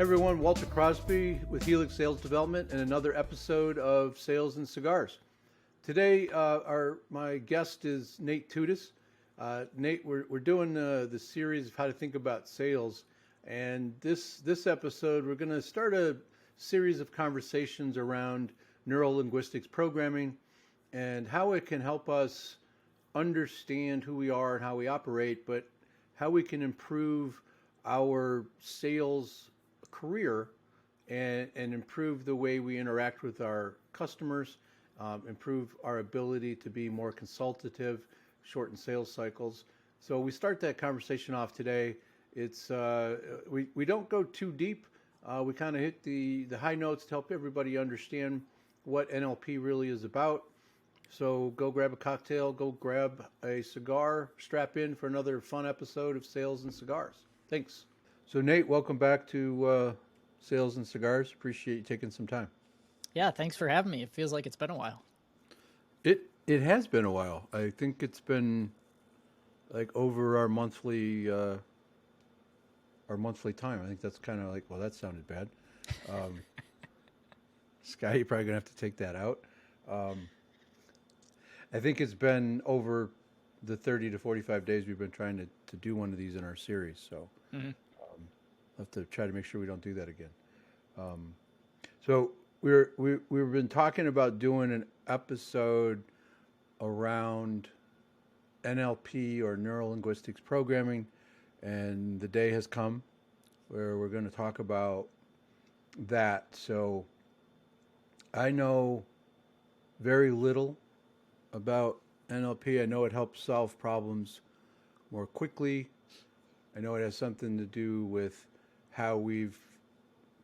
Everyone, Walter Crosby with Helix Sales Development and another episode of Sales and Cigars. Today, my guest is Nate Tutas. Nate, we're doing the series of how to think about sales, and this episode we're going to start a series of conversations around neurolinguistics programming and how it can help us understand who we are and how we operate, but how we can improve our sales career and improve the way we interact with our customers, improve our ability to be more consultative, shorten sales cycles. So we start that conversation off today. It's we don't go too deep. We kind of hit the high notes to help everybody understand what NLP really is about. So go grab a cocktail, go grab a cigar, strap in for another fun episode of Sales and Cigars. Thanks. So Nate, welcome back to Sales and Cigars. Appreciate you taking some time. Yeah, thanks for having me. It feels like it's been a while. It has been a while. I think it's been like over our monthly time. I think that's kind of like, well, that sounded bad. Scott, you're probably gonna have to take that out. I think it's been over the 30 to 45 days we've been trying to do one of these in our series. So I'll have to try to make sure we don't do that again. So we've been talking about doing an episode around NLP or neurolinguistics programming, and the day has come where we're going to talk about that. So I know very little about NLP. I know it helps solve problems more quickly. I know it has something to do with how we've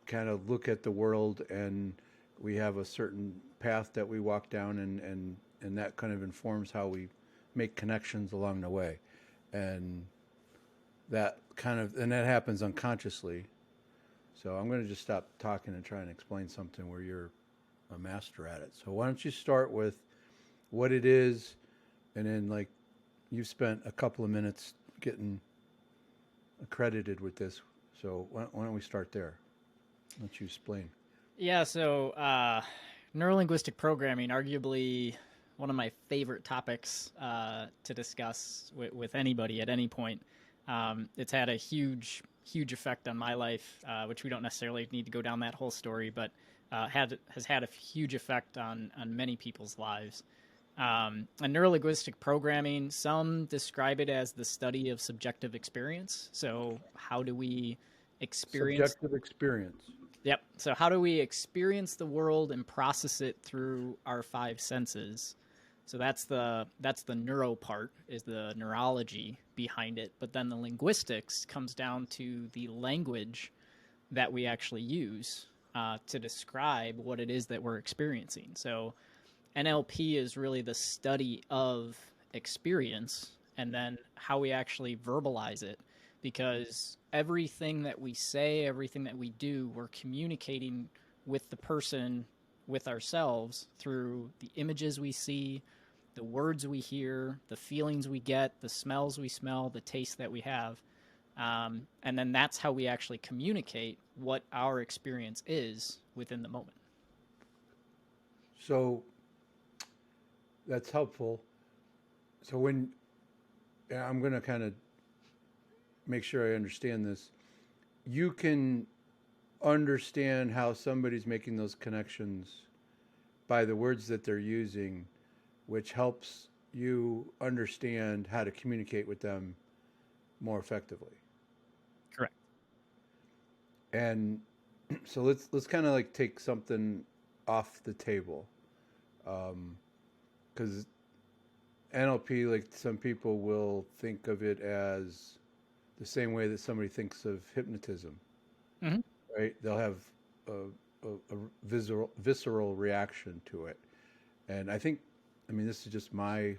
kind of look at the world, and we have a certain path that we walk down, and that kind of informs how we make connections along the way. And that happens unconsciously. So I'm going to just stop talking and try and explain something where you're a master at it. So why don't you start with what it is, and then like you've spent a couple of minutes getting accredited with this. So why don't we start there? Why don't you explain? Yeah, so neurolinguistic programming, arguably one of my favorite topics to discuss with anybody at any point. It's had a huge effect on my life, which we don't necessarily need to go down that whole story, but has had a huge effect on many people's lives. And neurolinguistic programming, some describe it as the study of subjective experience. So how do we experience... Subjective experience. Yep. So how do we experience the world and process it through our five senses? So that's the neuro part, is the neurology behind it. But then the linguistics comes down to the language that we actually use to describe what it is that we're experiencing. So NLP is really the study of experience and then how we actually verbalize it, because everything that we say, everything that we do, we're communicating with the person, with ourselves, through the images we see, the words we hear, the feelings we get, the smells we smell, the taste that we have. And then that's how we actually communicate what our experience is within the moment. So that's helpful. So I'm going to kind of make sure I understand this. You can understand how somebody's making those connections by the words that they're using, which helps you understand how to communicate with them more effectively. Correct. And so let's kind of like take something off the table, because NLP, like some people will think of it as the same way that somebody thinks of hypnotism, right? They'll have a visceral reaction to it. And I think, I mean, this is just my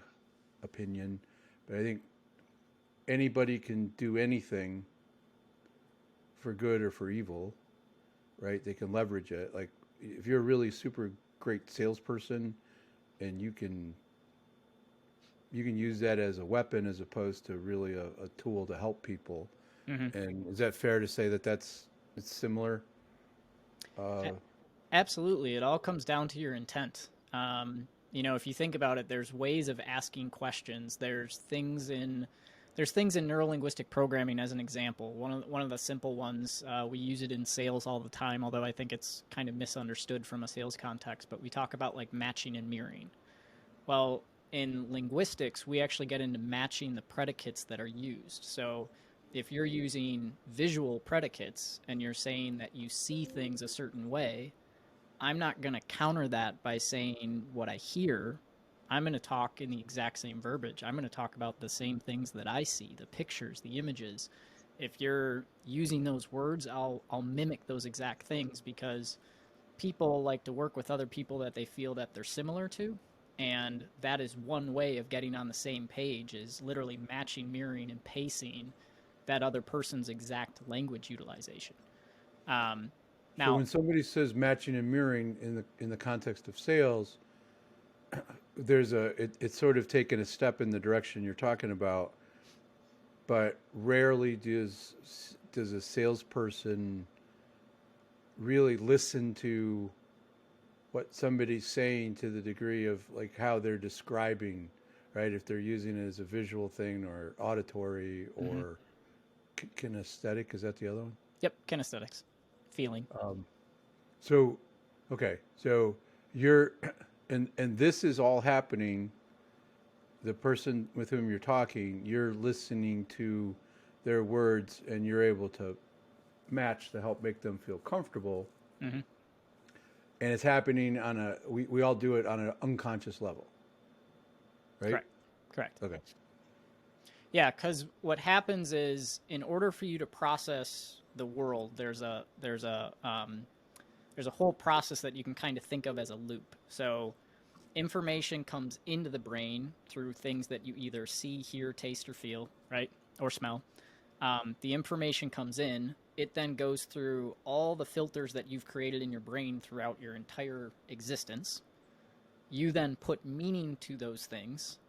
opinion, but I think anybody can do anything for good or for evil, right? They can leverage it. Like if you're a really super great salesperson and you can use that as a weapon as opposed to really a tool to help people. And is that fair to say that that's It's similar. Absolutely. It all comes down to your intent. If you think about it, there's ways of asking questions. There's things in neurolinguistic programming, as an example. One of the simple ones, we use it in sales all the time, although I think it's kind of misunderstood from a sales context. But we talk about like matching and mirroring. Well, in linguistics, we actually get into matching the predicates that are used. So if you're using visual predicates and you're saying that you see things a certain way, I'm not going to counter that by saying what I hear. I'm going to talk in the exact same verbiage. I'm going to talk about the same things that I see, the pictures, the images. If you're using those words, I'll mimic those exact things, because people like to work with other people that they feel that they're similar to. And that is one way of getting on the same page, is literally matching, mirroring, and pacing that other person's exact language utilization. Now, so when somebody says matching and mirroring in the context of sales, it's sort of taken a step in the direction you're talking about, but rarely does a salesperson really listen to what somebody's saying to the degree of like how they're describing, right? If they're using it as a visual thing or auditory or kinesthetic, is that the other one? Yep, kinesthetics, feeling. So you're, and this is all happening. The person with whom you're talking, you're listening to their words, and you're able to match to help make them feel comfortable. Mm-hmm. And it's happening we all do it on an unconscious level, right? Correct. Okay. Yeah, because what happens is, in order for you to process the world, there's a whole process that you can kind of think of as a loop. So information comes into the brain through things that you either see, hear, taste, or feel, right? Or smell. The information comes in. It then goes through all the filters that you've created in your brain throughout your entire existence. You then put meaning to those things,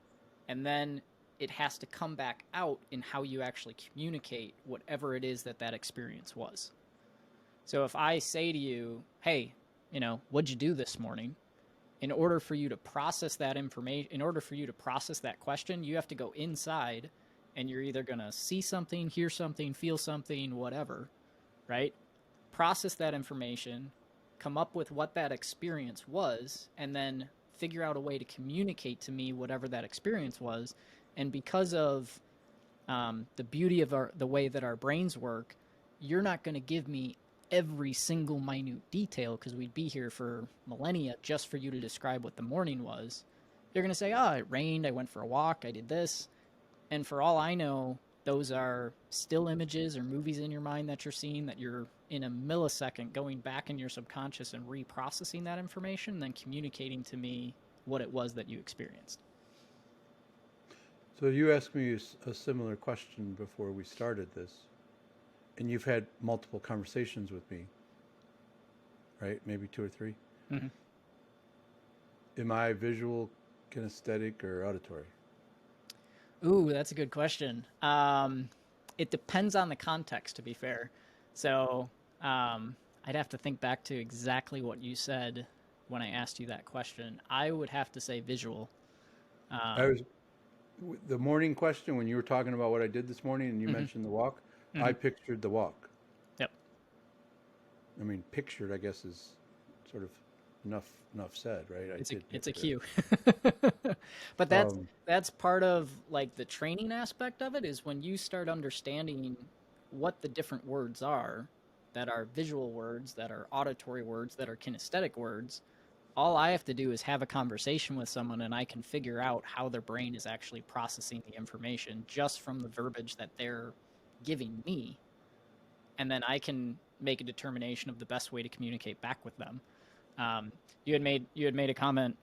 and then it has to come back out in how you actually communicate whatever it is that experience was. So if I say to you, hey, what'd you do this morning? In order for you to process that information, in order for you to process that question, you have to go inside, and you're either going to see something, hear something, feel something, whatever, right? Process that information, come up with what that experience was, and then figure out a way to communicate to me whatever that experience was. And because of the beauty of the way that our brains work, you're not going to give me every single minute detail, because we'd be here for millennia just for you to describe what the morning was. You're going to say, it rained, I went for a walk, I did this. And for all I know, those are still images or movies in your mind that you're seeing, that you're in a millisecond going back in your subconscious and reprocessing that information, and then communicating to me what it was that you experienced. So you asked me a similar question before we started this, and you've had multiple conversations with me, right? Maybe 2 or 3. Mm-hmm. Am I visual, kinesthetic, or auditory? Ooh, that's a good question. It depends on the context, to be fair. So I'd have to think back to exactly what you said when I asked you that question. I would have to say visual. The morning question, when you were talking about what I did this morning and you mentioned the walk, I pictured the walk. Yep. I mean, pictured, I guess, is sort of enough said, right? It's a cue. But that's part of like the training aspect of it, is when you start understanding what the different words are, that are visual words, that are auditory words, that are kinesthetic words. All I have to do is have a conversation with someone, and I can figure out how their brain is actually processing the information just from the verbiage that they're giving me. And then I can make a determination of the best way to communicate back with them. You had made a comment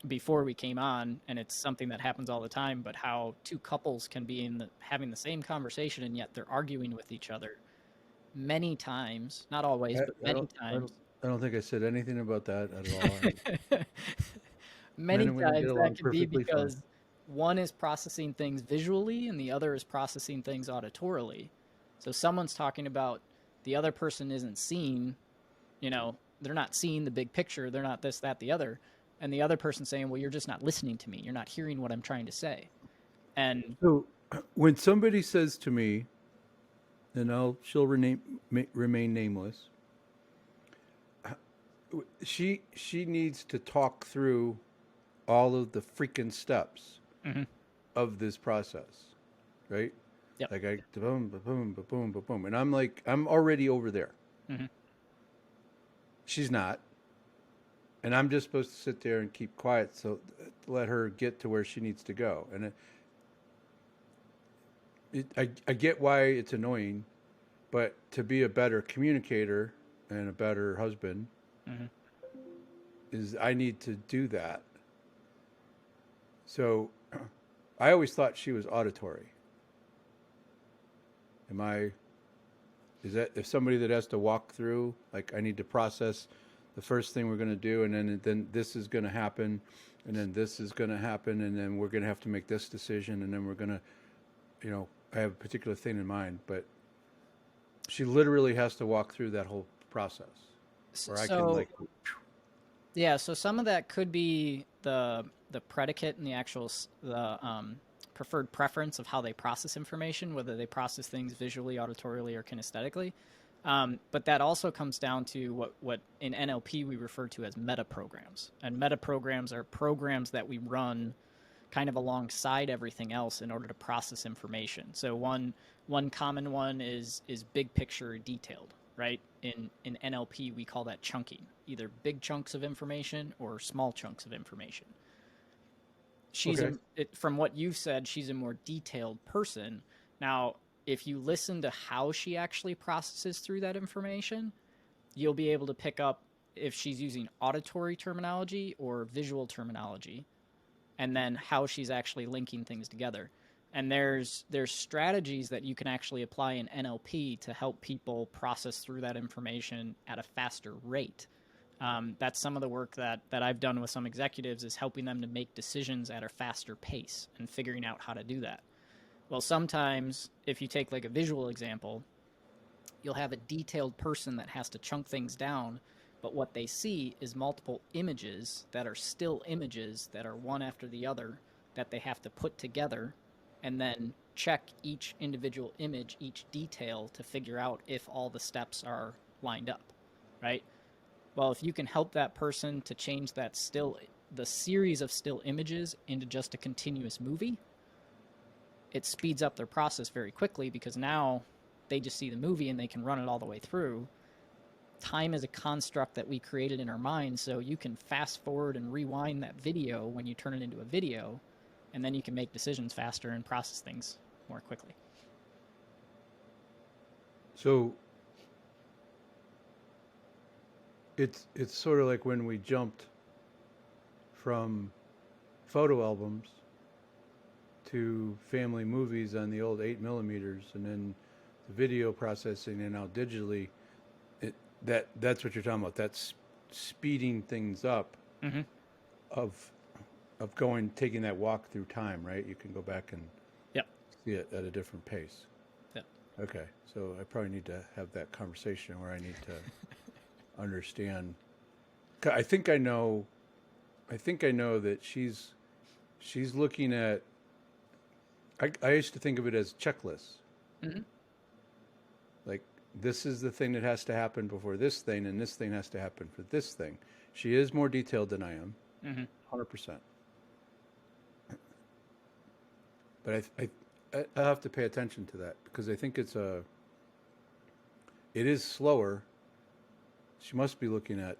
before we came on, and it's something that happens all the time, but how two couples can be having the same conversation, and yet they're arguing with each other many times, not always, but many times. I don't think I said anything about that at all. Many times that could be because one is processing things visually and the other is processing things auditorily. So someone's talking about the other person isn't seeing, they're not seeing the big picture. They're not this, that, the other. And the other person saying, well, you're just not listening to me. You're not hearing what I'm trying to say. And So when somebody says to me, and she'll remain nameless, she needs to talk through all of the freaking steps of this process, right? Yep. Like boom, boom, boom, boom, boom, and I'm already over there. She's not, and I'm just supposed to sit there and keep quiet, so let her get to where she needs to go. And I get why it's annoying, but to be a better communicator and a better husband, is I need to do that. So I always thought she was auditory. Is that if somebody that has to walk through, like I need to process the first thing we're going to do, and then this is going to happen, and then this is going to happen, and then we're going to have to make this decision, and then we're going to, I have a particular thing in mind, but she literally has to walk through that whole process. Or I can yeah, so some of that could be the predicate and the actual preferred preference of how they process information, whether they process things visually, auditorily, or kinesthetically. But that also comes down to what in NLP we refer to as meta programs. And meta programs are programs that we run kind of alongside everything else in order to process information. So one common one is big picture detailed, right? In NLP, we call that chunking, either big chunks of information or small chunks of information. From what you've said, she's a more detailed person. Now, if you listen to how she actually processes through that information, you'll be able to pick up if she's using auditory terminology or visual terminology, and then how she's actually linking things together. And there's strategies that you can actually apply in NLP to help people process through that information at a faster rate. That's some of the work that I've done with some executives, is helping them to make decisions at a faster pace and figuring out how to do that. Well, sometimes if you take like a visual example, you'll have a detailed person that has to chunk things down, but what they see is multiple images that are still images that are one after the other that they have to put together and then check each individual image, each detail, to figure out if all the steps are lined up, right? Well, if you can help that person to change the series of still images into just a continuous movie, it speeds up their process very quickly, because now they just see the movie and they can run it all the way through. Time is a construct that we created in our minds, so you can fast forward and rewind that video when you turn it into a video, and then you can make decisions faster and process things more quickly. So it's sort of like when we jumped from photo albums to family movies on the old 8mm, and then the video processing, and now digitally. That's what you're talking about. That's speeding things up, of taking that walk through time, right? You can go back and see it at a different pace. Yep. Okay, so I probably need to have that conversation where I need to understand. I think I know that she's looking at. I used to think of it as checklists. Like, this is the thing that has to happen before this thing, and this thing has to happen for this thing. She is more detailed than I am, 100%. But I have to pay attention to that, because I think it is slower. She must be looking at,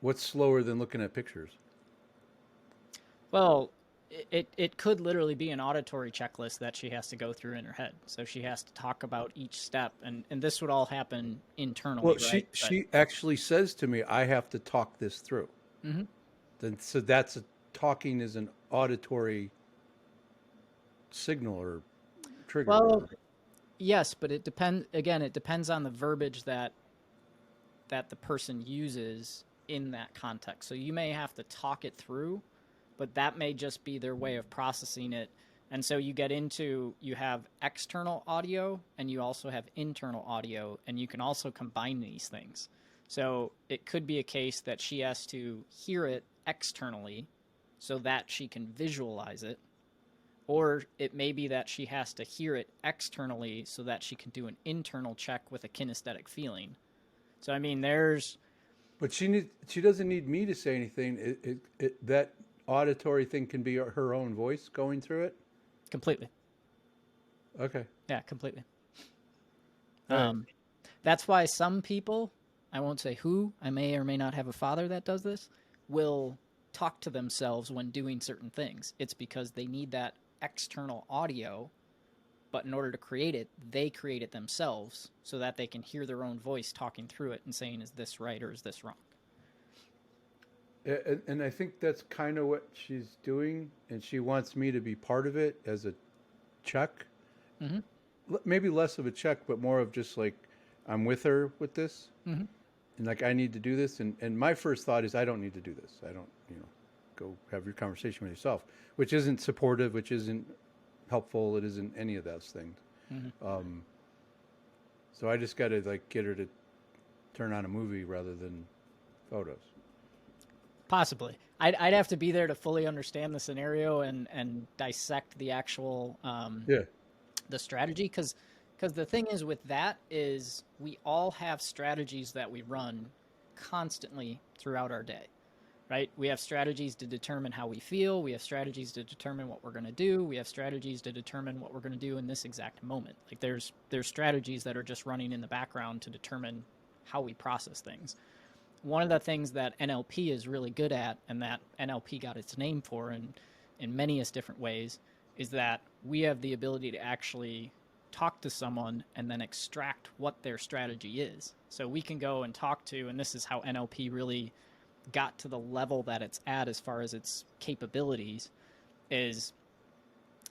what's slower than looking at pictures? Well, it could literally be an auditory checklist that she has to go through in her head. So she has to talk about each step, and this would all happen internally. Well, right? she actually says to me, I have to talk this through. So talking is an auditory signal or trigger. Well, yes, but it depends on the verbiage that the person uses in that context. So you may have to talk it through, but that may just be their way of processing it. And so you have external audio and you also have internal audio, and you can also combine these things. So it could be a case that she has to hear it externally so that she can visualize it. Or it may be that she has to hear it externally so that she can do an internal check with a kinesthetic feeling. So, I mean, But she doesn't need me to say anything. That auditory thing can be her own voice going through it? Completely. Okay. Yeah, completely. Right. That's why some people, I won't say who, I may or may not have a father that does this, will talk to themselves when doing certain things. It's because they need that external audio, but in order to create it, they create it themselves so that they can hear their own voice talking through it and saying, is this right or is this wrong? And I think that's kind of what she's doing, and she wants me to be part of it as a check. Mm-hmm. Maybe less of a check, but more of just like, I'm with her with this, Mm-hmm. and like, I need to do this. And my first thought is, I don't need to do this. I don't, go have your conversation with yourself, which isn't supportive, which isn't helpful. It isn't any of those things. Mm-hmm. So I just got to like get her to turn on a movie rather than photos. Possibly. I'd have to be there to fully understand the scenario and dissect the actual Yeah. the strategy, because the thing is with that is we all have strategies that we run constantly throughout our day, right? We have strategies to determine how we feel. We have strategies to determine what we're going to do. We have strategies to determine what we're going to do in this exact moment. Like there's strategies that are just running in the background to determine how we process things. One of the things that NLP is really good at, and that NLP got its name for in many different ways, is that we have the ability to actually talk to someone and then extract what their strategy is. So we can go and talk to, and this is how NLP really got to the level that it's at as far as its capabilities, is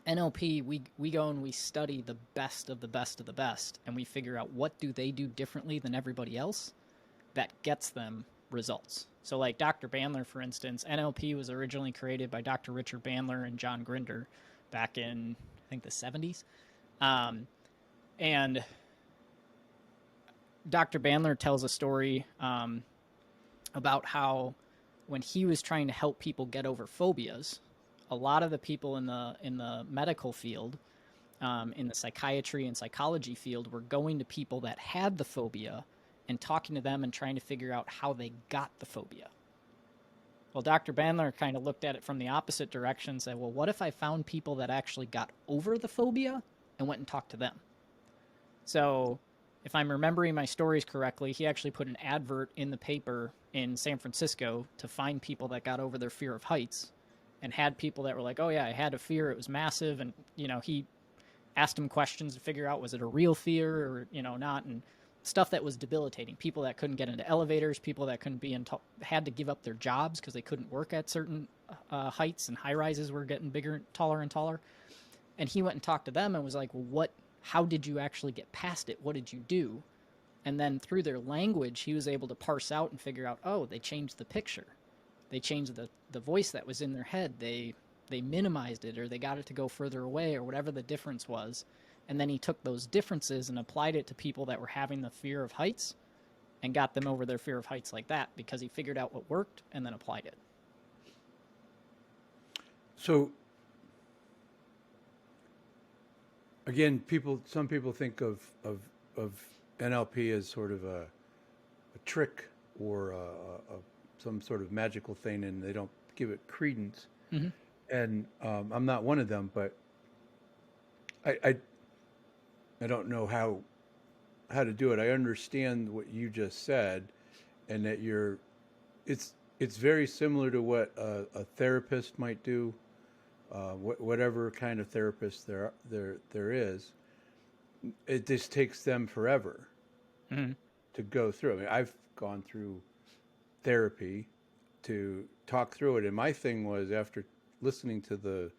NLP, we go and we study the best of the best of the best, and we figure out what do they do differently than everybody else that gets them results. So like Dr. Bandler, for instance, NLP was originally created by Dr. Richard Bandler and John Grinder back in, I think, the 70s. And Dr. Bandler tells a story about how when he was trying to help people get over phobias, a lot of the people in the medical field, in the psychiatry and psychology field, were going to people that had the phobia and talking to them and trying to figure out how they got the phobia. Well, Dr. Bandler kind of looked at it from the opposite direction and said, well, what if I found people that actually got over the phobia and went and talked to them? So if I'm remembering my stories correctly, he actually put an advert in the paper in San Francisco to find people that got over their fear of heights, and had people that were like, oh yeah, I had a fear, it was massive. And, he asked them questions to figure out, was it a real fear or, not? And stuff that was debilitating. People that couldn't get into elevators, people that couldn't be had to give up their jobs because they couldn't work at certain heights, and high rises were getting bigger, taller and taller. And he went and talked to them and was like, well, how did you actually get past it? What did you do? And then through their language, he was able to parse out and figure out, oh, they changed the picture. They changed the voice that was in their head. They minimized it, or they got it to go further away, or whatever the difference was. And then he took those differences and applied it to people that were having the fear of heights and got them over their fear of heights like that, because he figured out what worked and then applied it. So again, some people think of NLP as sort of a trick or some sort of magical thing, and they don't give it credence. Mm-hmm. And I'm not one of them, but I don't know how to do it. I understand what you just said, and that it's very similar to what a therapist might do, whatever kind of therapist there is. It just takes them forever Mm-hmm. to go through. I mean, I've gone through therapy to talk through it, and my thing was, after listening to the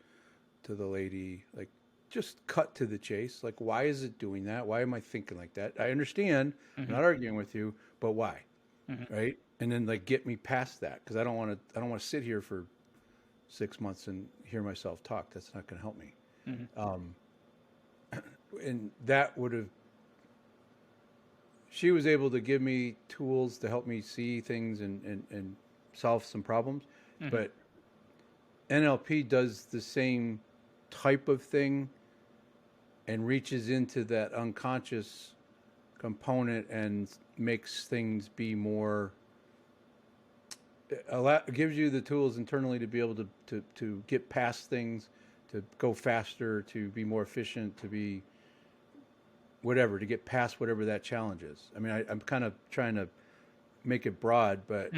lady, like, just cut to the chase. Like, why is it doing that? Why am I thinking like that? I understand. Mm-hmm. I'm not arguing with you, but why? Mm-hmm. Right? And then like get me past that, because I don't want to sit here for 6 months and hear myself talk. That's not going to help me. And that would have, she was able to give me tools to help me see things and solve some problems. But NLP does the same type of thing and reaches into that unconscious component and makes things be more, gives you the tools internally to be able to get past things, to go faster, to be more efficient, to be whatever, to get past whatever that challenge is. I mean, I'm kind of trying to make it broad, but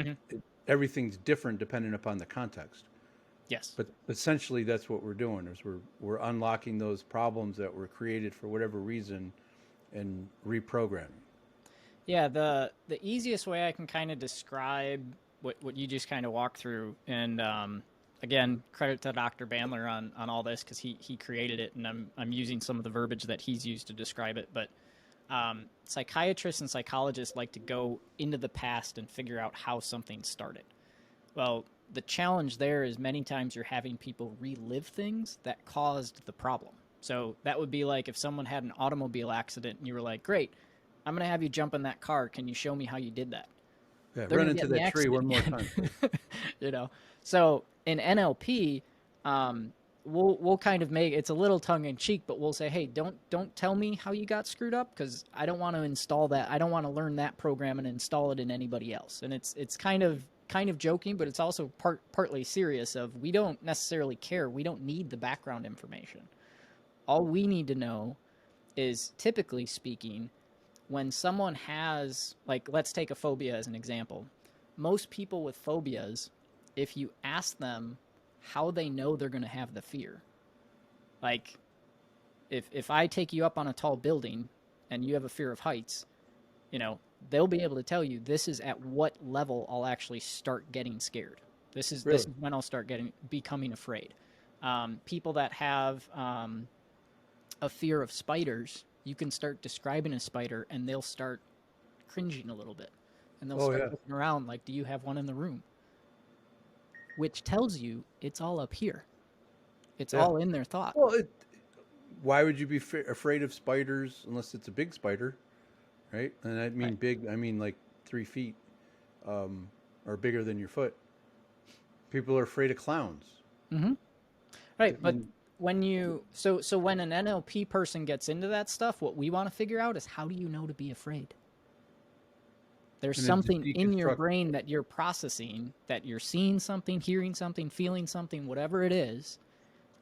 everything's different depending upon the context. Yes. But essentially, that's what we're doing, is we're unlocking those problems that were created for whatever reason and reprogramming. Yeah, the easiest way I can kind of describe what you just kind of walked through, and again, credit to Dr. Bandler on all this, because he created it, and I'm using some of the verbiage that he's used to describe it. But psychiatrists and psychologists like to go into the past and figure out how something started. Well, the challenge there is many times you're having people relive things that caused the problem. So that would be like if someone had an automobile accident and you were like, great, I'm going to have you jump in that car. Can you show me how you did that? Yeah, They're run gonna into get in the that tree one more accident time. again. So in NLP, we'll kind of make, it's a little tongue in cheek, but we'll say, hey, don't tell me how you got screwed up, because I don't want to install that. I don't want to learn that program and install it in anybody else. And it's kind of joking, but it's also partly serious. Of, we don't necessarily care. We don't need the background information. All we need to know is, typically speaking, when someone has, like, let's take a phobia as an example. Most people with phobias, if you ask them how they know they're going to have the fear, like if I take you up on a tall building and you have a fear of heights, they'll be able to tell you, this is at what level I'll actually start getting scared. This is when I'll start becoming afraid. People that have a fear of spiders, you can start describing a spider and they'll start cringing a little bit, and they'll start looking around like, do you have one in the room? Which tells you it's all up here. It's all in their thought. Well, why would you be afraid of spiders unless it's a big spider, right? And I mean big, I mean like 3 feet or bigger than your foot. People are afraid of clowns. Right, but when when an NLP person gets into that stuff, what we want to figure out is, how do you know to be afraid? There's something in your brain that you're processing, that you're seeing something, hearing something, feeling something, whatever it is,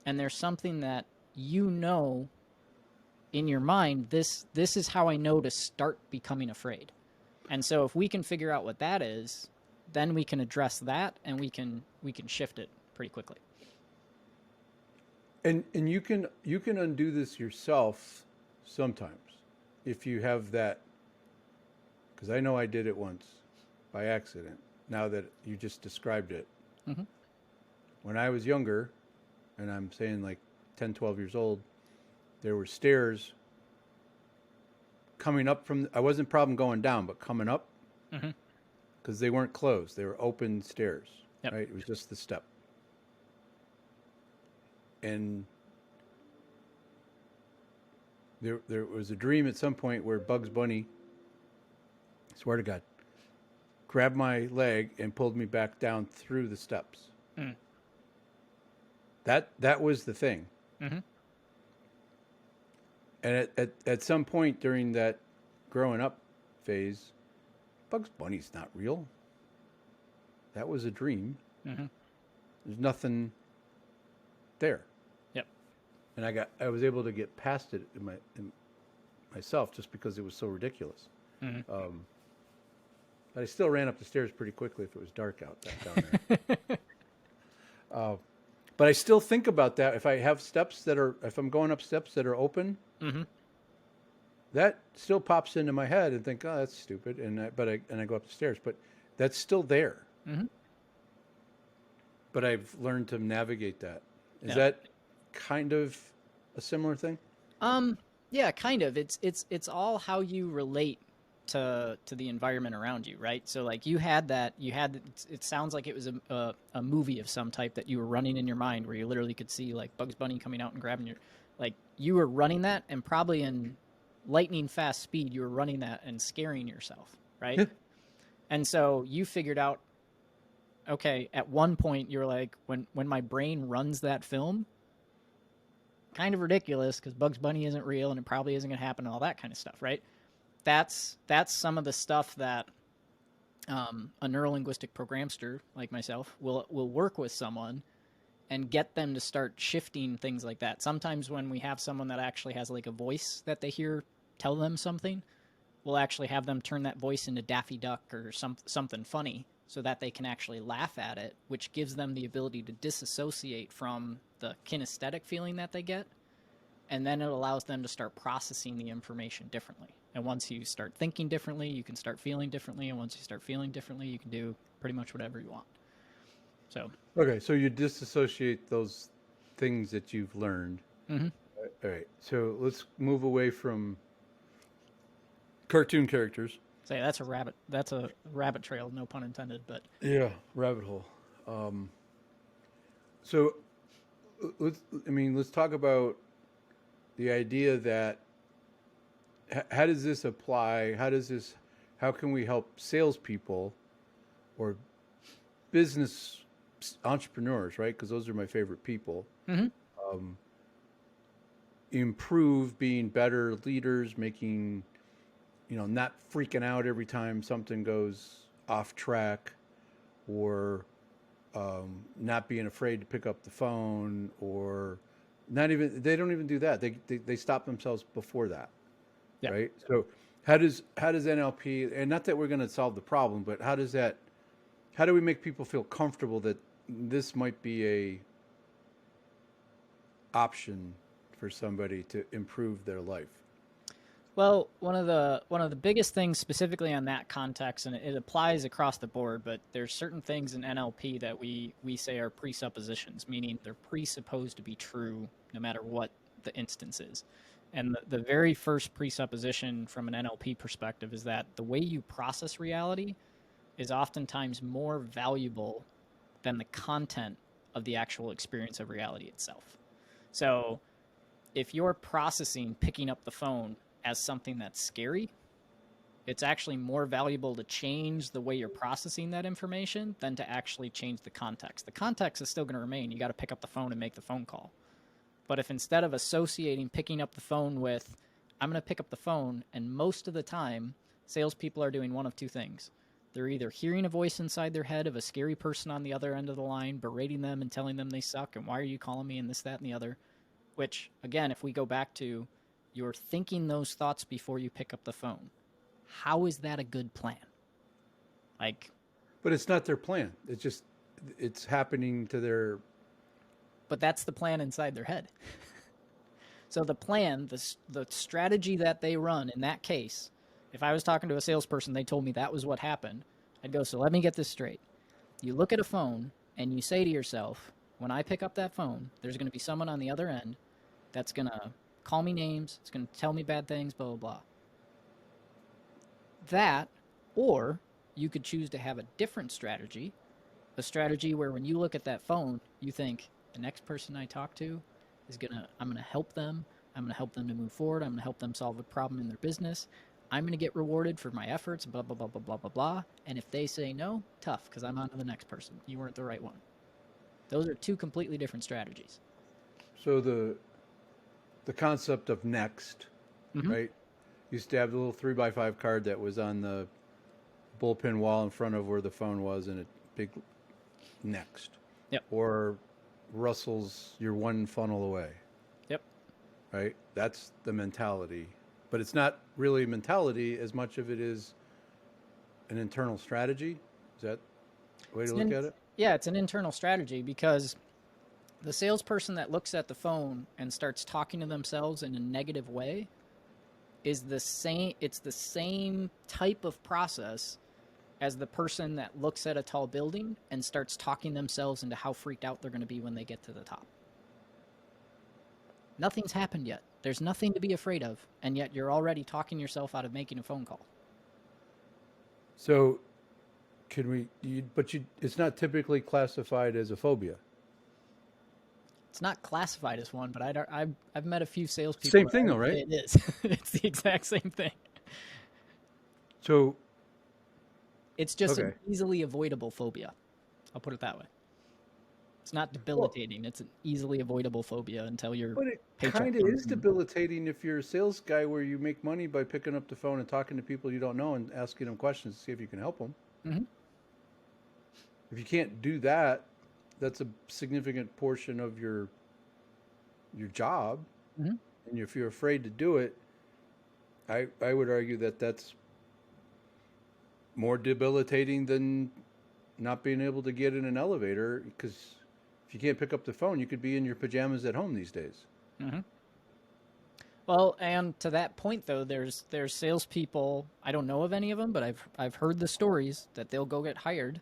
and there's something that in your mind, this is how I know to start becoming afraid. And so if we can figure out what that is, then we can address that, and we can shift it pretty quickly. And you can undo this yourself sometimes if you have that, because I know I did it once by accident, now that you just described it. When I was younger, and I'm saying like 10, 12 years old, there were stairs coming up from, I wasn't problem going down, but coming up, because they weren't closed. They were open stairs, right? It was just the step. And there was a dream at some point where Bugs Bunny, I swear to God, grabbed my leg and pulled me back down through the steps. That was the thing. And at some point during that growing up phase, Bugs Bunny's not real. That was a dream. There's nothing there. And I was able to get past it in myself, just because it was so ridiculous. But I still ran up the stairs pretty quickly if it was dark out down there. But I still think about that. If I have if I'm going up steps that are open, that still pops into my head and think, oh, that's stupid. And I go up the stairs, but that's still there. But I've learned to navigate that. Is that kind of a similar thing? Yeah, kind of. It's all how you relate to the environment around you, right? So like you had that, it sounds like it was a movie of some type that you were running in your mind where you literally could see like Bugs Bunny coming out and grabbing your, like you were running that and probably in lightning fast speed, you were running that and scaring yourself, right? Yeah. And so you figured out, okay, at one point you're like, when my brain runs that film, kind of ridiculous because Bugs Bunny isn't real and it probably isn't going to happen and all that kind of stuff, right? That's some of the stuff that a neurolinguistic programmer like myself will work with someone and get them to start shifting things like that. Sometimes when we have someone that actually has like a voice that they hear tell them something, we'll actually have them turn that voice into Daffy Duck or something funny so that they can actually laugh at it, which gives them the ability to disassociate from the kinesthetic feeling that they get. And then it allows them to start processing the information differently. And once you start thinking differently, you can start feeling differently. And once you start feeling differently, you can do pretty much whatever you want. So, Okay, so you disassociate those things that you've learned. mm-hmm. All right, so let's move away from cartoon characters. Say that's a rabbit trail, no pun intended, but Yeah, rabbit hole. So let's talk about the idea that how does this apply? How can we help salespeople or business entrepreneurs, right? Because those are my favorite people. mm-hmm. Improve being better leaders, making, not freaking out every time something goes off track, or not being afraid to pick up the phone, or they don't even do that. They stop themselves before that. Yeah. Right. So how does NLP, and not that we're going to solve the problem, but how do we make people feel comfortable that this might be a option for somebody to improve their life? Well, one of the biggest things specifically on that context, and it applies across the board, but there's certain things in NLP that we say are presuppositions, meaning they're presupposed to be true no matter what the instance is. And the very first presupposition from an NLP perspective is that the way you process reality is oftentimes more valuable than the content of the actual experience of reality itself. So if you're processing picking up the phone as something that's scary, it's actually more valuable to change the way you're processing that information than to actually change the context. The context is still going to remain. You got to pick up the phone and make the phone call. But if instead of associating picking up the phone with, I'm going to pick up the phone, and most of the time, salespeople are doing one of two things. They're either hearing a voice inside their head of a scary person on the other end of the line, berating them and telling them they suck, and why are you calling me, and this, that, and the other. Which, again, if we go back to you're thinking those thoughts before you pick up the phone, how is that a good plan? But it's not their plan. It's happening to their... But that's the plan inside their head. So the plan, the strategy that they run in that case, if I was talking to a salesperson, they told me that was what happened, I'd go, so let me get this straight. You look at a phone and you say to yourself, when I pick up that phone, there's going to be someone on the other end that's going to call me names, it's going to tell me bad things, blah, blah, blah. That, or you could choose to have a different strategy, a strategy where when you look at that phone, you think, the next person I talk to I'm going to help them. I'm going to help them to move forward. I'm going to help them solve a problem in their business. I'm going to get rewarded for my efforts, blah, blah, blah, blah, blah, blah, blah. And if they say no, tough, because I'm on to the next person. You weren't the right one. Those are two completely different strategies. So the concept of next, Mm-hmm. right? Used to have the little 3x5 card that was on the bullpen wall in front of where the phone was, and a big next. Yep. Or Russell's, you're one funnel away. Yep. Right? That's the mentality. But it's not really mentality as much of it is an internal strategy. Is that the way to look at it? Yeah, it's an internal strategy because the salesperson that looks at the phone and starts talking to themselves in a negative way is the same type of process as the person that looks at a tall building and starts talking themselves into how freaked out they're going to be when they get to the top. Nothing's happened yet. There's nothing to be afraid of, and yet you're already talking yourself out of making a phone call. So can it's not typically classified as a phobia. It's not classified as one, but I've met a few salespeople. Same thing though, right? It is. It's the exact same thing. So, It's just an okay. easily avoidable phobia. I'll put it that way. It's not debilitating. It's an easily avoidable phobia until your But it paycheck kind of comes is in. debilitating if you're a sales guy where you make money by picking up the phone and talking to people you don't know and asking them questions to see if you can help them. Hmm. If you can't do that, that's a significant portion of your job. Hmm. And if you're afraid to do it, I would argue that that's more debilitating than not being able to get in an elevator because if you can't pick up the phone, you could be in your pajamas at home these days. Hmm. Well, and to that point though, there's salespeople. I don't know of any of them, but I've heard the stories that they'll go get hired.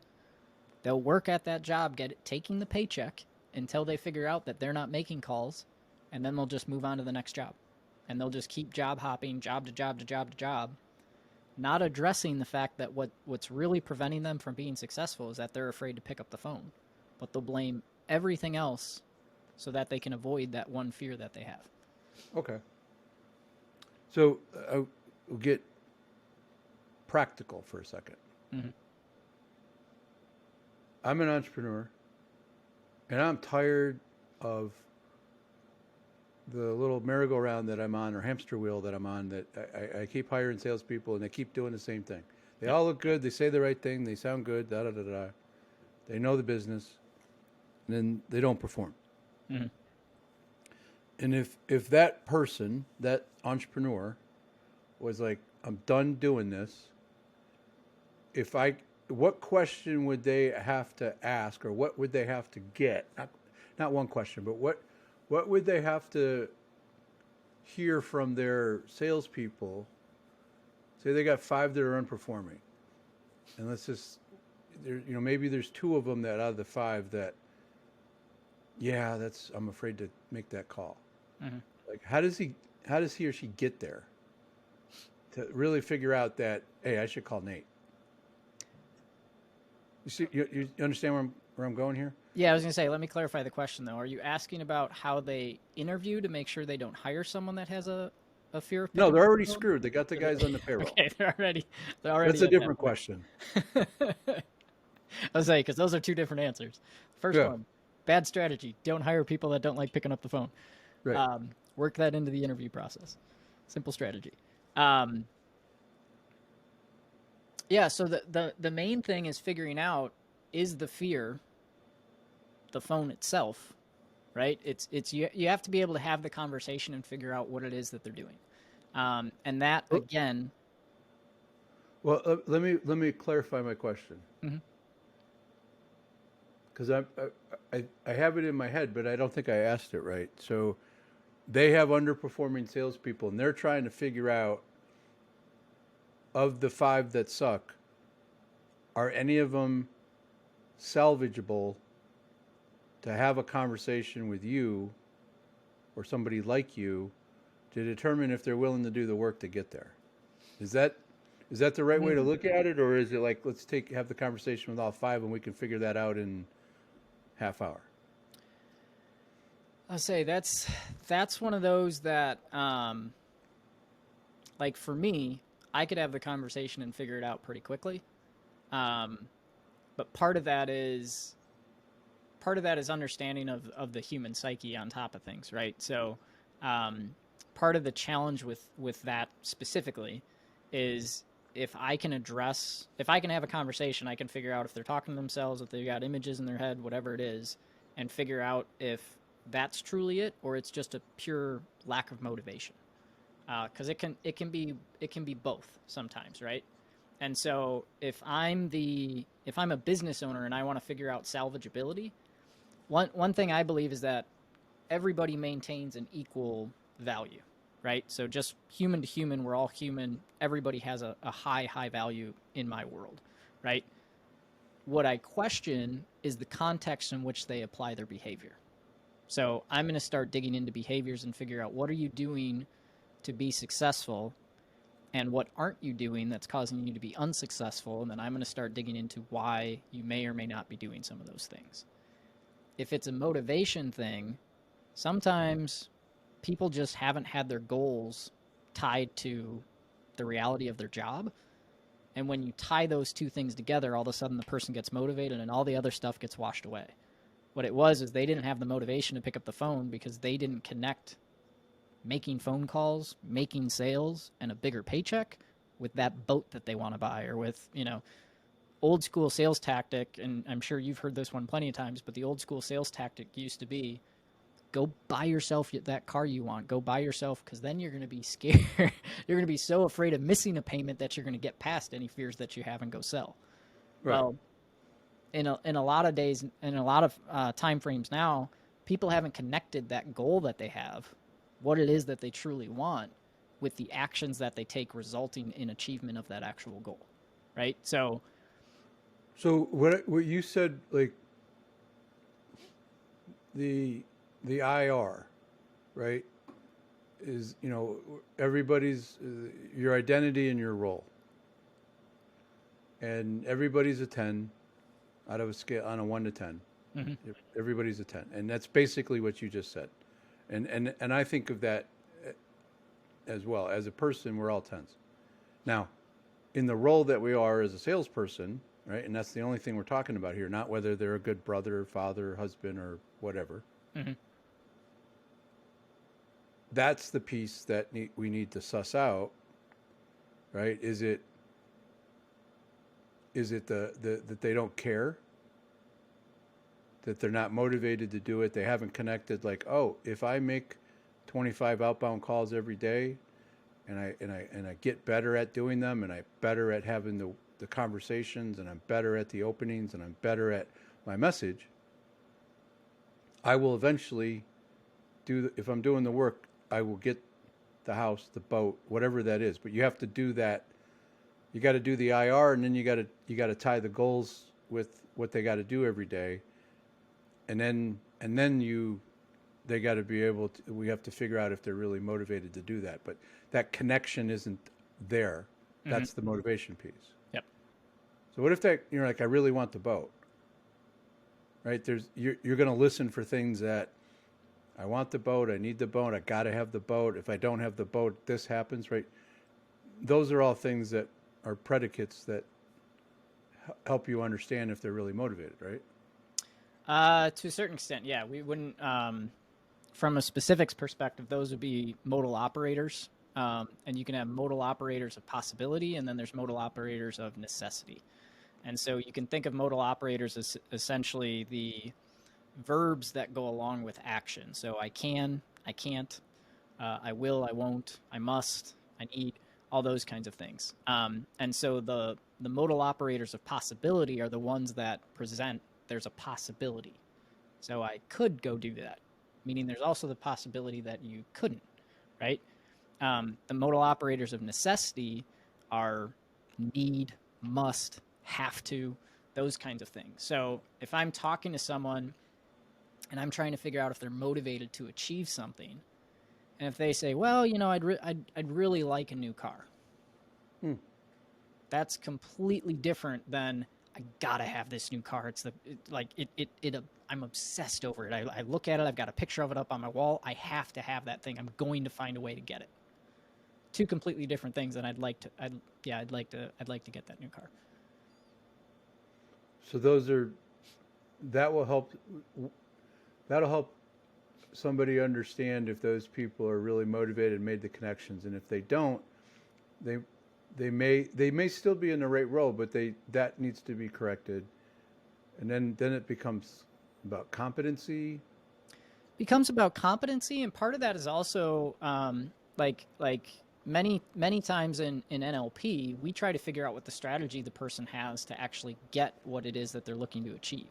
They'll work at that job, taking the paycheck until they figure out that they're not making calls, and then they'll just move on to the next job, and they'll just keep job hopping, job to job to job to job, not addressing the fact that what's really preventing them from being successful is that they're afraid to pick up the phone, but they'll blame everything else so that they can avoid that one fear that they have. Okay. So we'll get practical for a second. Mm-hmm. I'm an entrepreneur, and I'm tired of the little merry-go-round that I'm on or hamster wheel that I'm on that I keep hiring salespeople and they keep doing the same thing. They all look good. They say the right thing. They sound good. Da da da da. They know the business, and then they don't perform. Mm-hmm. And if that person, that entrepreneur, was like, I'm done doing this. What question would they have to ask, or what would they have to get? Not one question, but what would they have to hear from their salespeople? Say they got 5 that are unperforming, and let's just, maybe there's 2 of them that out of the 5 that, yeah, I'm afraid to make that call. Mm-hmm. Like, how does he or she get there to really figure out that, hey, I should call Nate? You see, you understand where I'm going here? Yeah, I was going to say, let me clarify the question, though. Are you asking about how they interview to make sure they don't hire someone that has a fear of No, picking they're up already the phone? screwed. They got the guys on the payroll. Okay, they're already That's a at that different point. question. I was saying, because those are 2 different answers. First Yeah, one, bad strategy. Don't hire people that don't like picking up the phone. right. Work that into the interview process. Simple strategy. Yeah, so the main thing is figuring out, is the fear the phone itself, right? It's you have to be able to have the conversation and figure out what it is that they're doing. And that, Oh, again. well, let me clarify my question, Mhm. because I have it in my head, but I don't think I asked it right. So they have underperforming salespeople, and they're trying to figure out, of the 5 that suck, are any of them salvageable to have a conversation with you or somebody like you to determine if they're willing to do the work to get there. Is that the right way to look at it, or is it like, let's have the conversation with all 5 and we can figure that out in half hour? I'll say that's one of those that, like for me, I could have the conversation and figure it out pretty quickly. But part of that is understanding of the human psyche on top of things, right? So, part of the challenge with that specifically is, if I can have a conversation, I can figure out if they're talking to themselves, if they've got images in their head, whatever it is, and figure out if that's truly it or it's just a pure lack of motivation. Because it can be both sometimes, right? And so if I'm a business owner and I want to figure out salvageability, one thing I believe is that everybody maintains an equal value, right? So just human to human, we're all human. Everybody has a high value in my world, right? What I question is the context in which they apply their behavior. So I'm going to start digging into behaviors and figure out, what are you doing to be successful? and what aren't you doing that's causing you to be unsuccessful, and then I'm going to start digging into why you may or may not be doing some of those things. If it's a motivation thing, sometimes people just haven't had their goals tied to the reality of their job. And when you tie those two things together, all of a sudden the person gets motivated and all the other stuff gets washed away. What it was is they didn't have the motivation to pick up the phone because they didn't connect making phone calls, making sales, and a bigger paycheck with that boat that they want to buy, or with, old school sales tactic. And I'm sure you've heard this one plenty of times, but the old school sales tactic used to be, go buy yourself that car you want. Go buy yourself, because then you're going to be scared. You're going to be so afraid of missing a payment that you're going to get past any fears that you have and go sell. Right. Well, in a lot of days, in a lot of time frames now, people haven't connected that goal that they have, what it is that they truly want, with the actions that they take resulting in achievement of that actual goal, right? So what you said, like the IR, right, is, everybody's your identity and your role, and everybody's a 10 out of a scale on a 1 to 10. mm-hmm. Everybody's a 10, and that's basically what you just said. And I think of that as well. As a person, we're all 10s. Now, in the role that we are as a salesperson, right, and that's the only thing we're talking about here, not whether they're a good brother, father, husband, or whatever. Mm-hmm. That's the piece that we need to suss out, right? Is it that they don't care, that they're not motivated to do it, they haven't connected, like, oh, if I make 25 outbound calls every day, and I get better at doing them, and I'm better at having the conversations, and I'm better at the openings, and I'm better at my message, I will eventually if I'm doing the work, I will get the house, the boat, whatever that is. But you have to do that. You got to do the IR, and then you got to tie the goals with what they got to do every day, and then they got to be able to. We have to figure out if they're really motivated to do that. But that connection isn't there. Mm-hmm. That's the motivation piece. Yep. So what if that you're like, I really want the boat, right? You're going to listen for things that, I want the boat, I need the boat, I got to have the boat. If I don't have the boat, this happens, right? Those are all things that are predicates that help you understand if they're really motivated, right? To a certain extent, yeah. We wouldn't, from a specifics perspective, those would be modal operators. And you can have modal operators of possibility, and then there's modal operators of necessity. And so you can think of modal operators as essentially the verbs that go along with action. So I can, I can't, I will, I won't, I must, I need, all those kinds of things. And so the modal operators of possibility are the ones that present there's a possibility. So I could go do that, meaning there's also the possibility that you couldn't, right? The modal operators of necessity are need, must, have to, those kinds of things. So if I'm talking to someone and I'm trying to figure out if they're motivated to achieve something, and if they say, well, I'd really like a new car. That's completely different than, I gotta have this new car. I'm obsessed over it. I look at it. I've got a picture of it up on my wall. I have to have that thing. I'm going to find a way to get it. Two completely different things, and I'd like to get that new car. So that'll help somebody understand if those people are really motivated and made the connections. And if they don't, they may still be in the right role, but that needs to be corrected. And then it becomes about competency. And part of that is also like many times in NLP, we try to figure out what the strategy the person has to actually get what it is that they're looking to achieve.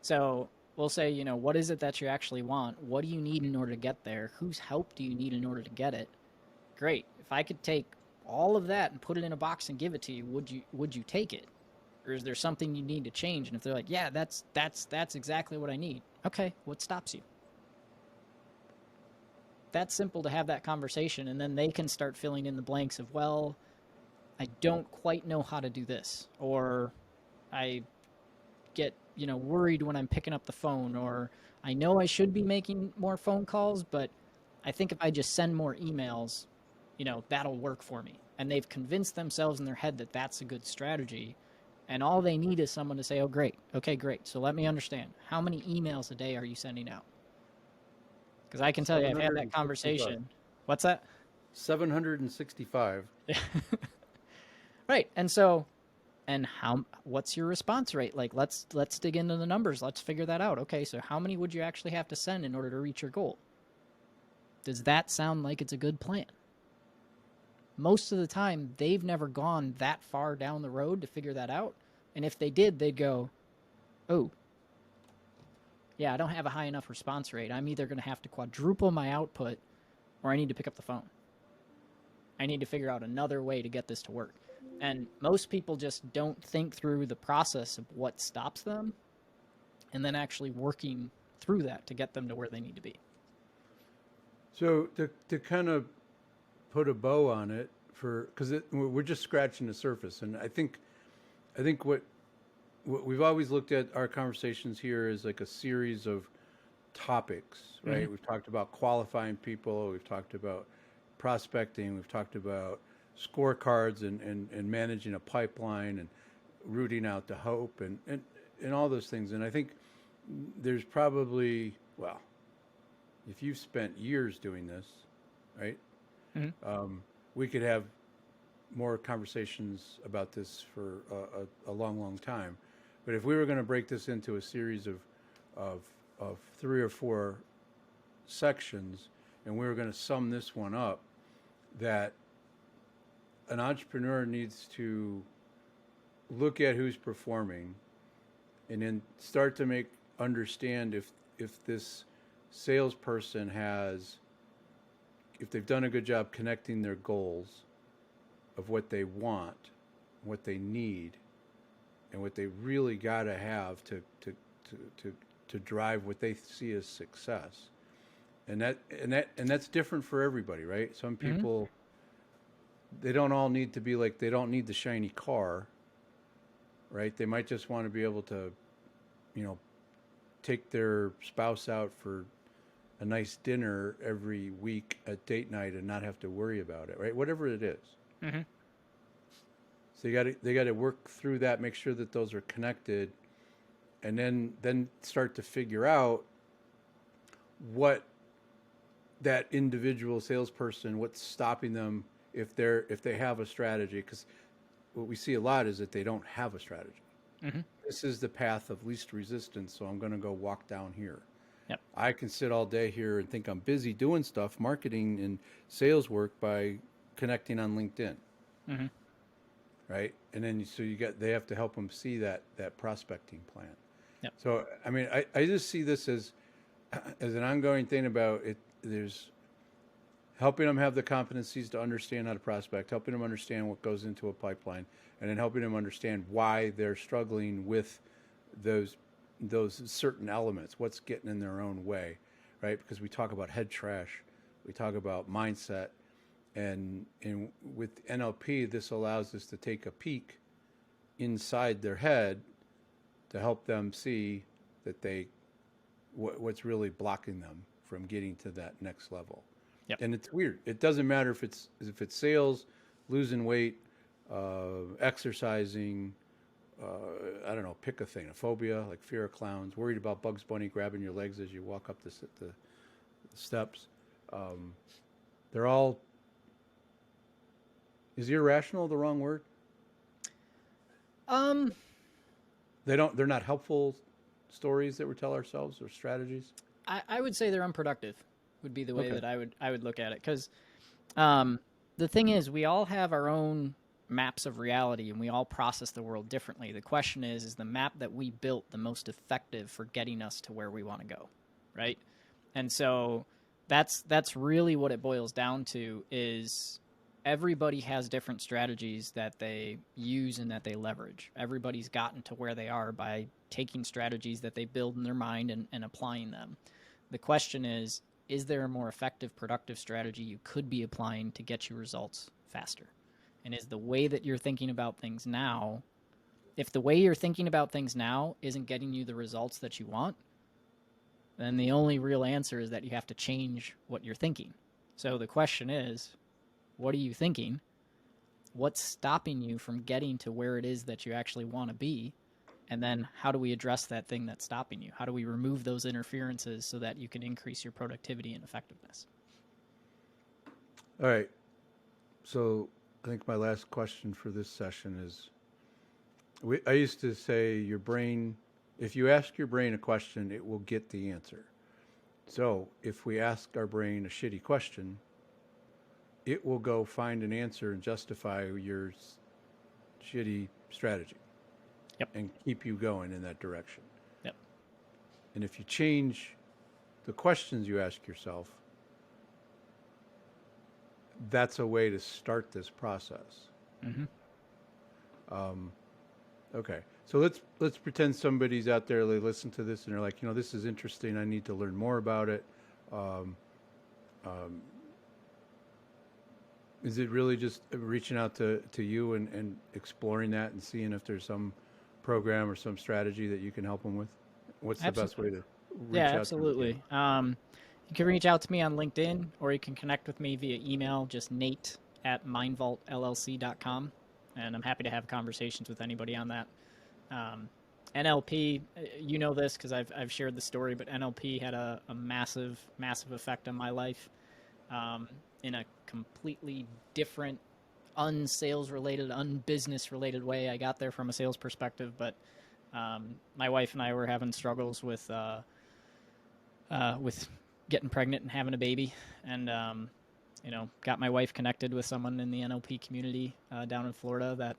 So we'll say, what is it that you actually want? What do you need in order to get there? Whose help do you need in order to get it? Great. If I could take all of that and put it in a box and give it to you, would you take it? Or is there something you need to change? And if they're like, yeah, that's exactly what I need. Okay, what stops you? that's simple to have that conversation, and then they can start filling in the blanks of, well, I don't quite know how to do this, or I get, worried when I'm picking up the phone, or I know I should be making more phone calls, but I think if I just send more emails, that'll work for me. And they've convinced themselves in their head that that's a good strategy. And all they need is someone to say, oh, great. Okay, great. So let me understand. How many emails a day are you sending out? Because I can tell you, I've had that 765. conversation. What's that? 765. Right. And so, what's your response rate? Like, let's dig into the numbers. Let's figure that out. Okay, so how many would you actually have to send in order to reach your goal? Does that sound like it's a good plan? Most of the time, they've never gone that far down the road to figure that out. And if they did, they'd go, oh, yeah, I don't have a high enough response rate. I'm either going to have to quadruple my output, or I need to pick up the phone. I need to figure out another way to get this to work. And most people just don't think through the process of what stops them and then actually working through that to get them to where they need to be. So to kind of put a bow on it, because we're just scratching the surface, and I think what we've always looked at our conversations here is like a series of topics, right? Mm-hmm. We've talked about qualifying people, we've talked about prospecting, we've talked about scorecards and managing a pipeline and rooting out the hope and all those things. And I think there's probably, well, if you've spent years doing this, right? Mm-hmm. We could have more conversations about this for a long, long time. But if we were going to break this into a series of 3 or 4 sections, and we were going to sum this one up, that an entrepreneur needs to look at who's performing and then start to understand if this salesperson if they've done a good job connecting their goals of what they want, what they need, and what they really got to have to drive what they see as success. And that's different for everybody, right? Some people, they don't all need to be like, they don't need the shiny car, right? They might just want to be able to, take their spouse out for a nice dinner every week at date night and not have to worry about it, right? Whatever it is. Mm-hmm. So they got to work through that, make sure that those are connected, and then start to figure out what that individual salesperson, what's stopping them if they have a strategy. Because what we see a lot is that they don't have a strategy. Mm-hmm. This is the path of least resistance, so I'm going to go walk down here. Yep. I can sit all day here and think I'm busy doing stuff, marketing and sales work, by connecting on LinkedIn. Mm-hmm. Right? And then they have to help them see that prospecting plan. Yep. So, I mean, I just see this as an ongoing thing about it. There's helping them have the competencies to understand how to prospect, helping them understand what goes into a pipeline, and then helping them understand why they're struggling with those certain elements, what's getting in their own way, right? Because we talk about head trash, we talk about mindset, and with NLP, this allows us to take a peek inside their head to help them see that what's really blocking them from getting to that next level. Yep. And it's weird. It doesn't matter if it's sales, losing weight, exercising, I don't know, pick a thing, a phobia, like fear of clowns, worried about Bugs Bunny grabbing your legs as you walk up the steps. They're all, is irrational the wrong word? They're not helpful stories that we tell ourselves, or strategies. I would say they're unproductive, would be the way Okay. that I would look at it. Because the thing is, we all have our own maps of reality, and we all process the world differently. The question is the map that we built the most effective for getting us to where we want to go, right? And so that's really what it boils down to, is everybody has different strategies that they use and that they leverage. Everybody's gotten to where they are by taking strategies that they build in their mind and applying them. The question is, is there a more effective, productive strategy you could be applying to get you results faster? And is the way that you're thinking about things now, if the way you're thinking about things now isn't getting you the results that you want, then the only real answer is that you have to change what you're thinking. So the question is, what are you thinking? What's stopping you from getting to where it is that you actually want to be? And then how do we address that thing that's stopping you? How do we remove those interferences so that you can increase your productivity and effectiveness? All right. So I think my last question for this session is, I used to say your brain, if you ask your brain a question, it will get the answer. So if we ask our brain a shitty question, it will go find an answer and justify your shitty strategy. Yep. And keep you going in that direction. Yep. And if you change the questions you ask yourself, that's a way to start this process. Mm-hmm. Okay. So let's pretend somebody's out there, they listen to this and they're like, this is interesting. I need to learn more about it. Is it really just reaching out to you and exploring that and seeing if there's some program or some strategy that you can help them with? What's the best way to reach out absolutely. to them? You can reach out to me on LinkedIn, or you can connect with me via email, just nate@mindvaultllc.com. And I'm happy to have conversations with anybody on that. NLP, you know this because I've shared the story, but NLP had a massive, massive effect on my life in a completely different, unsales related, unbusiness related way. I got there from a sales perspective, but my wife and I were having struggles with getting pregnant and having a baby, and got my wife connected with someone in the NLP community down in Florida that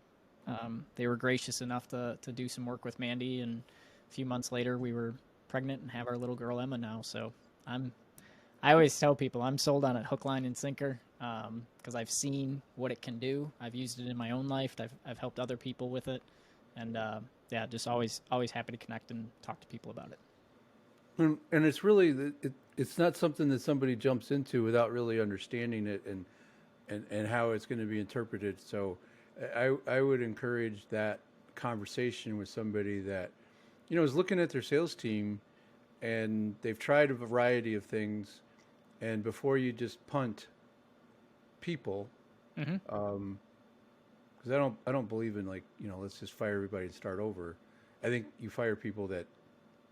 they were gracious enough to do some work with Mandy, and a few months later we were pregnant and have our little girl Emma now. So I always tell people I'm sold on it hook, line, and sinker because I've seen what it can do. I've used it in my own life. I've helped other people with it, and just always happy to connect and talk to people about it. And it's really it's not something that somebody jumps into without really understanding it and how it's going to be interpreted. So I would encourage that conversation with somebody that is looking at their sales team and they've tried a variety of things, and before you just punt people, because I don't believe in let's just fire everybody and start over. I think you fire people that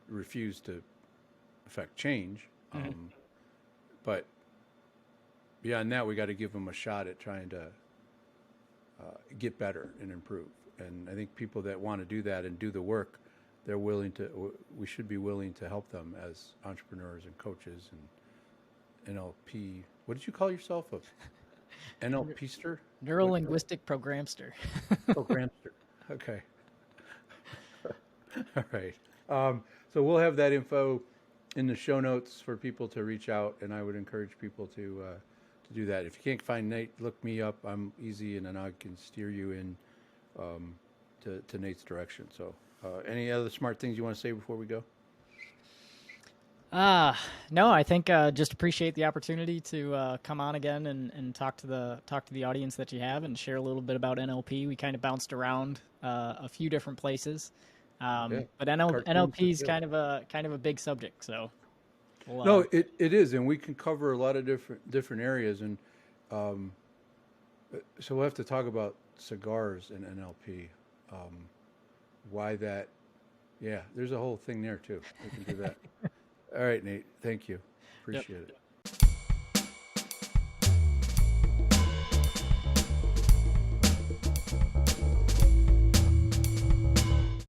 refuse to affect change. But beyond that, we got to give them a shot at trying to get better and improve. And I think people that want to do that and do the work, we should be willing to help them as entrepreneurs and coaches and NLP. What did you call yourself? NLPster? Neurolinguistic programster. Programster. Okay. All right. So we'll have that info in the show notes for people to reach out, and I would encourage people to do that. If you can't find Nate, look me up. I'm easy, and then I can steer you in to Nate's direction. So any other smart things you want to say before we go? No, I think just appreciate the opportunity to come on again and talk to the audience that you have and share a little bit about NLP. We kind of bounced around a few different places. But NLP is kind of a big subject, so it is, and we can cover a lot of different areas, and so we'll have to talk about cigars and NLP, why that, there's a whole thing there too. We can do that. All right, Nate, thank you, appreciate it.